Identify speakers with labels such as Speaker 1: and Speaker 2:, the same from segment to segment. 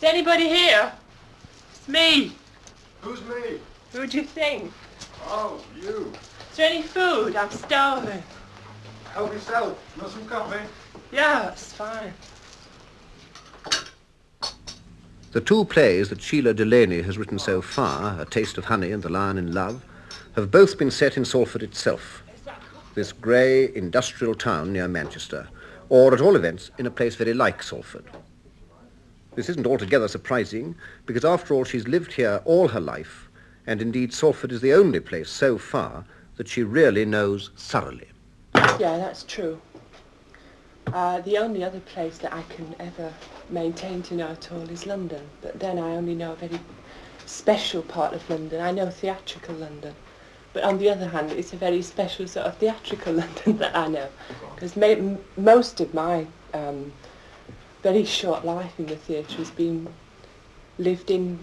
Speaker 1: anybody here? It's me.
Speaker 2: Who's me?
Speaker 1: Who do you think?
Speaker 2: Oh, you.
Speaker 1: Is there any food? I'm starving.
Speaker 2: Help yourself. Want some coffee?
Speaker 1: Yeah, it's fine.
Speaker 3: The two plays that Shelagh Delaney has written so far, A Taste of Honey and The Lion in Love, have both been set in Salford itself, this grey industrial town near Manchester, or at all events in a place very like Salford. This isn't altogether surprising, because after all she's lived here all her life, and indeed Salford is the only place so far that she really knows thoroughly.
Speaker 1: Yeah, that's true. The only other place that I can ever maintain to know at all is London, but then I only know a very special part of London. I know theatrical London, but on the other hand it's a very special sort of theatrical London that I know, because most of my very short life in the theatre has been lived in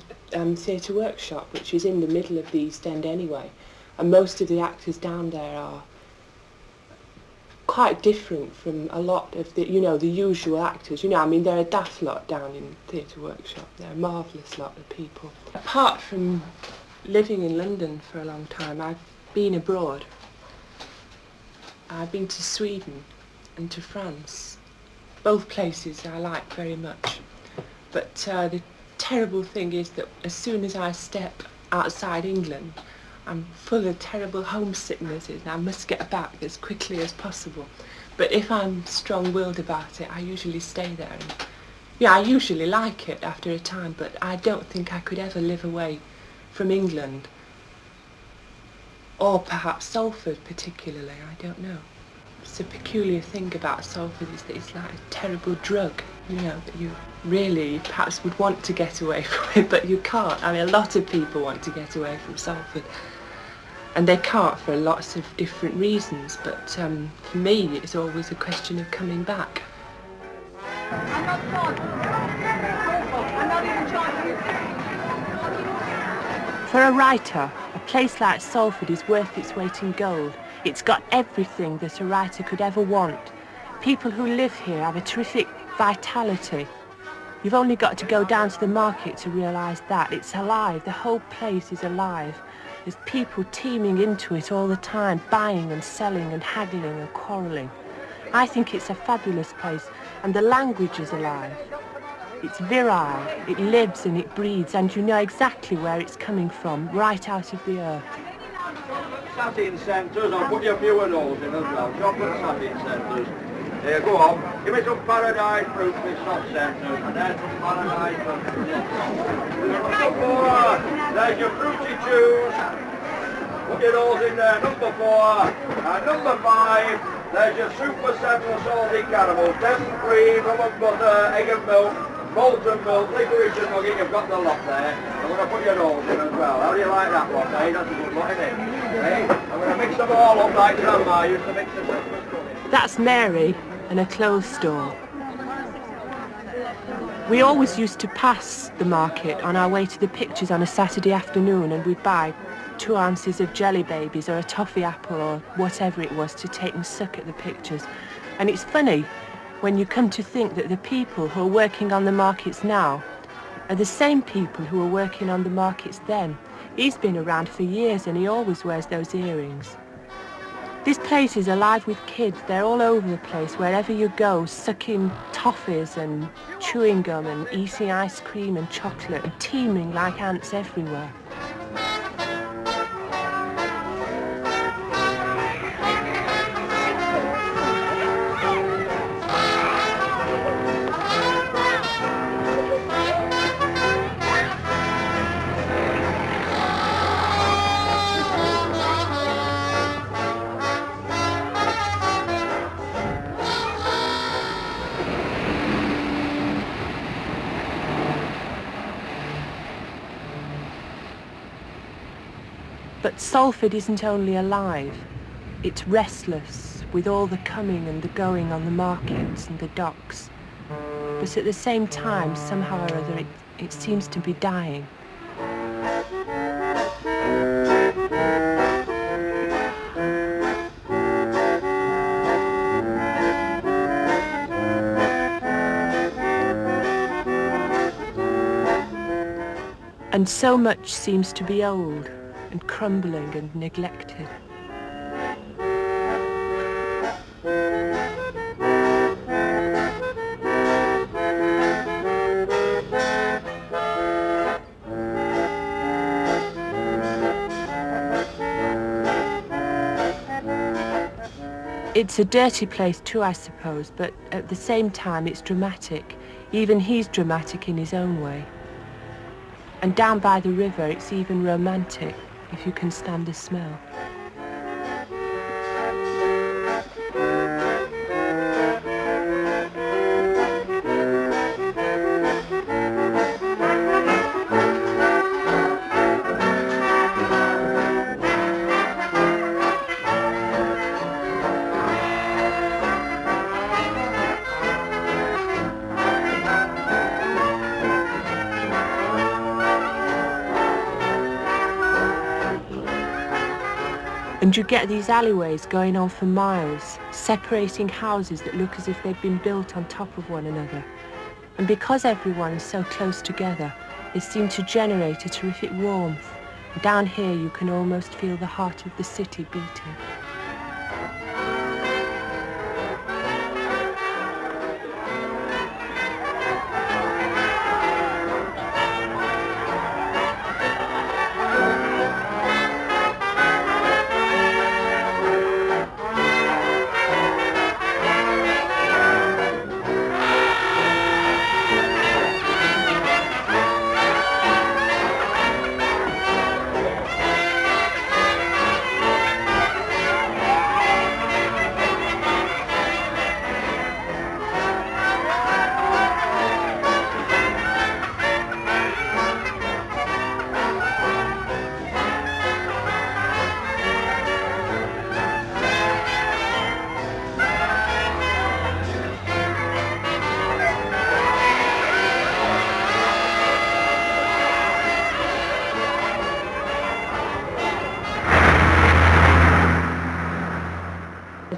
Speaker 1: Theatre Workshop, which is in the middle of the East End anyway, and most of the actors down there are quite different from a lot of the, the usual actors. They're a daft lot down in Theatre Workshop. They're a marvellous lot of people. Apart from living in London for a long time, I've been abroad. I've been to Sweden and to France. Both places I like very much. But the terrible thing is that as soon as I step outside England, I'm full of terrible homesicknesses and I must get back as quickly as possible. But if I'm strong-willed about it, I usually stay there. And, I usually like it after a time, but I don't think I could ever live away from England. Or perhaps Salford particularly, I don't know. It's a peculiar thing about Salford is that it's like a terrible drug, that you really perhaps would want to get away from it, but you can't. A lot of people want to get away from Salford. And they can't for lots of different reasons, but for me it's always a question of coming back.
Speaker 4: I'm not even trying.
Speaker 1: For a writer, a place like Salford is worth its weight in gold. It's got everything that a writer could ever want. People who live here have a terrific vitality. You've only got to go down to the market to realise that. It's alive, the whole place is alive. There's people teeming into it all the time, buying and selling and haggling and quarrelling. I think it's a fabulous place, and the language is alive. It's virile, it lives and it breathes, and you know exactly where it's coming from, right out of the earth.
Speaker 5: Satin centres, I'll put you a few of those in as well. Chocolate satin centres. Here, go on. Give me some paradise fruit with soft centres, and there's some paradise fruit. There's your fruity chews. Put your those in there. Number 4. And number 5, there's your super central salty caramels. Devon cream, rum and butter, egg and milk, molten milk, licorice and nugget. You've got the lot there. I'm going to put your nose in as well. How do you like that lot, eh? That's a good lot, isn't it? Hey, I'm going to mix them all up like Grandma used to mix the Christmas cookies.
Speaker 1: That's Mary and a clothes store. We always used to pass the market on our way to the pictures on a Saturday afternoon, and we'd buy 2 ounces of jelly babies or a toffee apple or whatever it was to take and suck at the pictures. And it's funny when you come to think that the people who are working on the markets now are the same people who were working on the markets then. He's been around for years and he always wears those earrings. This place is alive with kids. They're all over the place, wherever you go, sucking toffees and chewing gum and eating ice cream and chocolate and teeming like ants everywhere. But Salford isn't only alive, it's restless with all the coming and the going on the markets and the docks. But at the same time, somehow or other, it seems to be dying. And so much seems to be old and crumbling and neglected. It's a dirty place too, I suppose, but at the same time it's dramatic. Even he's dramatic in his own way. And down by the river it's even romantic, if you can stand the smell. And you get these alleyways going on for miles, separating houses that look as if they'd been built on top of one another. And because everyone is so close together, they seem to generate a terrific warmth. And down here you can almost feel the heart of the city beating.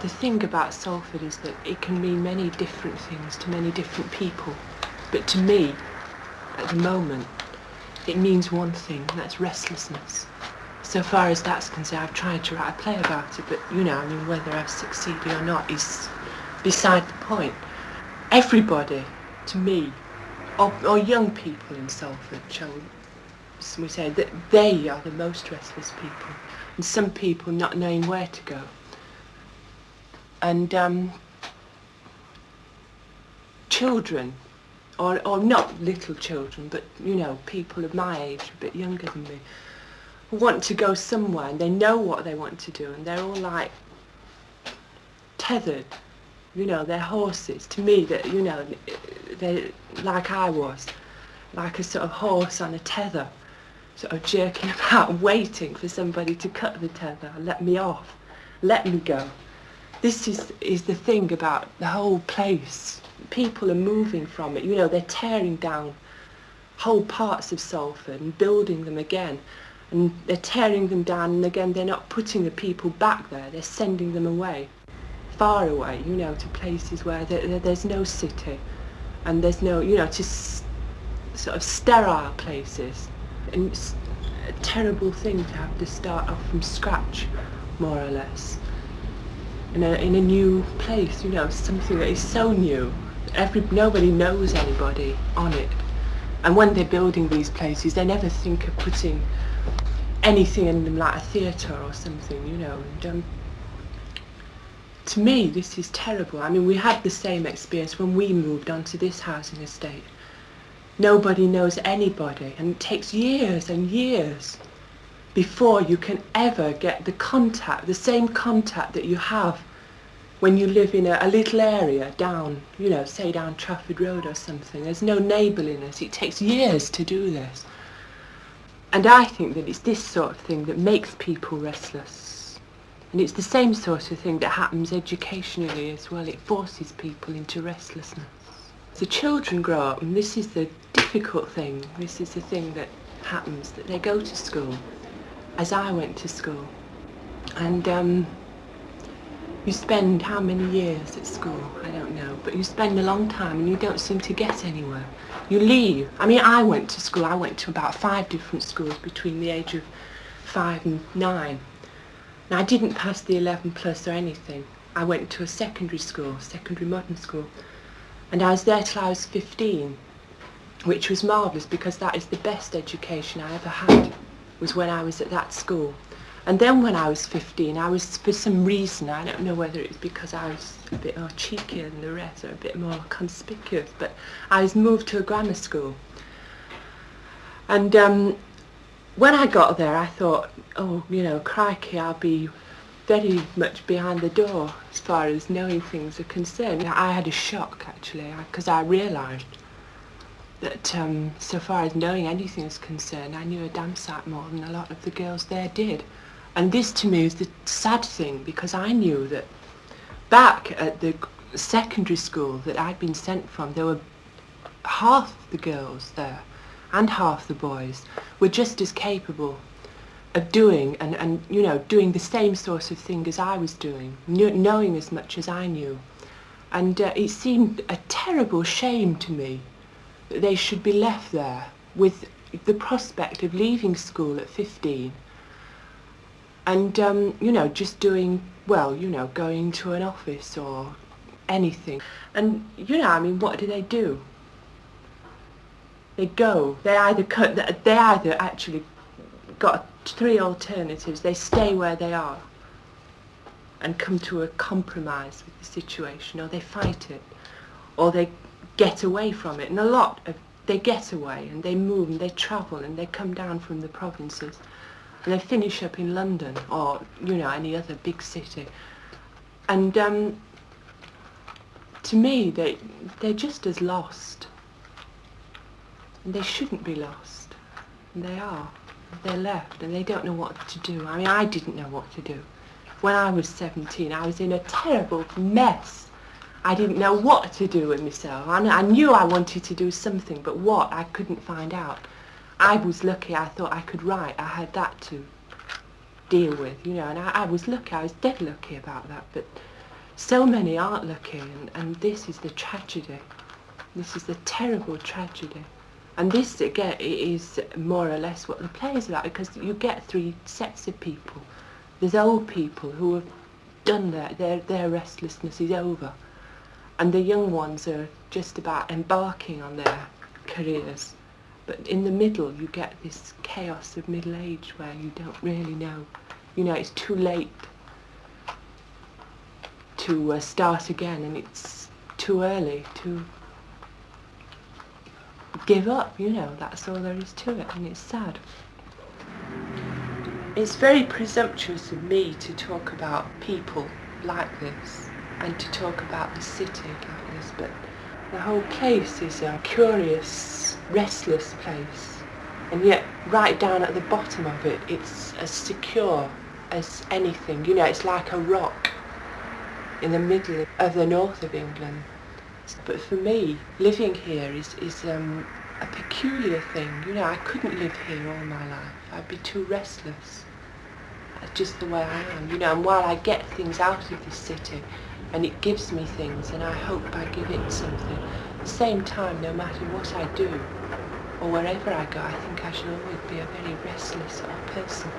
Speaker 1: The thing about Salford is that it can mean many different things to many different people. But to me, at the moment, it means one thing, and that's restlessness. So far as that's concerned, I've tried to write a play about it, but, you know, I mean, whether I've succeeded or not is beside the point. Everybody, to me, or young people in Salford, shall we say, that they are the most restless people, and some people not knowing where to go. And children, or not little children, but, you know, people of my age, a bit younger than me, who want to go somewhere and they know what they want to do and they're all like tethered, you know, they're horses. To me, that, you know, they're like I was, like a sort of horse on a tether, sort of jerking about, waiting for somebody to cut the tether, let me off, let me go. This is the thing about the whole place. People are moving from it. You know, they're tearing down whole parts of Salford and building them again. And they're tearing them down, and again, they're not putting the people back there. They're sending them away, far away, you know, to places where there's no city. And there's no, you know, to sort of sterile places. And it's a terrible thing to have to start off from scratch, more or less. In a new place, you know, something that is so new. Nobody knows anybody on it. And when they're building these places, they never think of putting anything in them like a theatre or something, you know. And to me, this is terrible. I mean, we had the same experience when we moved onto this housing estate. Nobody knows anybody, and it takes years and years before you can ever get the contact, the same contact that you have when you live in a little area down, you know, say down Trafford Road or something. There's no neighbourliness. It takes years to do this. And I think that it's this sort of thing that makes people restless. And it's the same sort of thing that happens educationally as well. It forces people into restlessness. The children grow up, and this is the difficult thing. This is the thing that happens, that they go to school, as I went to school. And You spend how many years at school? I don't know, but you spend a long time and you don't seem to get anywhere. You leave. I mean, I went to school. I went to about 5 different schools between the age of 5 and 9. Now, I didn't pass the 11 plus or anything. I went to a secondary school, secondary modern school, and I was there till I was 15, which was marvellous because that is the best education I ever had, was when I was at that school. And then when I was 15, I was, for some reason, I don't know whether it was because I was a bit more cheekier than the rest or a bit more conspicuous, but I was moved to a grammar school. And when I got there, I thought, oh, you know, crikey, I'll be very much behind the door as far as knowing things are concerned. I had a shock, actually, because I realised that so far as knowing anything is concerned, I knew a damn sight more than a lot of the girls there did. And this to me is the sad thing, because I knew that back at the secondary school that I'd been sent from, there were half the girls there and half the boys were just as capable of doing and you know, doing the same sort of thing as I was doing, knowing as much as I knew. And it seemed a terrible shame to me that they should be left there with the prospect of leaving school at 15 and, you know, just doing, well, you know, going to an office or anything. And, you know, I mean, what do? They go, they either actually got 3 alternatives. They stay where they are and come to a compromise with the situation, or they fight it, or they get away from it. And a lot of, they get away and they move and they travel and they come down from the provinces and they finish up in London or, you know, any other big city. And to me, they're just as lost. And they shouldn't be lost. And they are. They're left and they don't know what to do. I mean, I didn't know what to do. When I was 17, I was in a terrible mess. I didn't know what to do with myself. I knew I wanted to do something, but what, I couldn't find out. I was lucky. I thought I could write. I had that to deal with, you know, and I was lucky. I was dead lucky about that, but so many aren't lucky, and this is the tragedy. This is the terrible tragedy. And this, again, is more or less what the play is about, because you get 3 sets of people. There's old people who have done their restlessness is over, and the young ones are just about embarking on their careers. But in the middle, you get this chaos of middle age where you don't really know. You know, it's too late to start again, and it's too early to give up, you know. That's all there is to it, and it's sad. It's very presumptuous of me to talk about people like this and to talk about the city like this, but the whole place is a curious, restless place, and yet right down at the bottom of it, it's as secure as anything. You know, it's like a rock in the middle of the north of England. But for me, living here is a peculiar thing. You know, I couldn't live here all my life. I'd be too restless. That's just the way I am, you know. And while I get things out of this city, and it gives me things, and I hope I give it something, at the same time, no matter what I do, or wherever I go, I think I shall always be a very restless sort of person.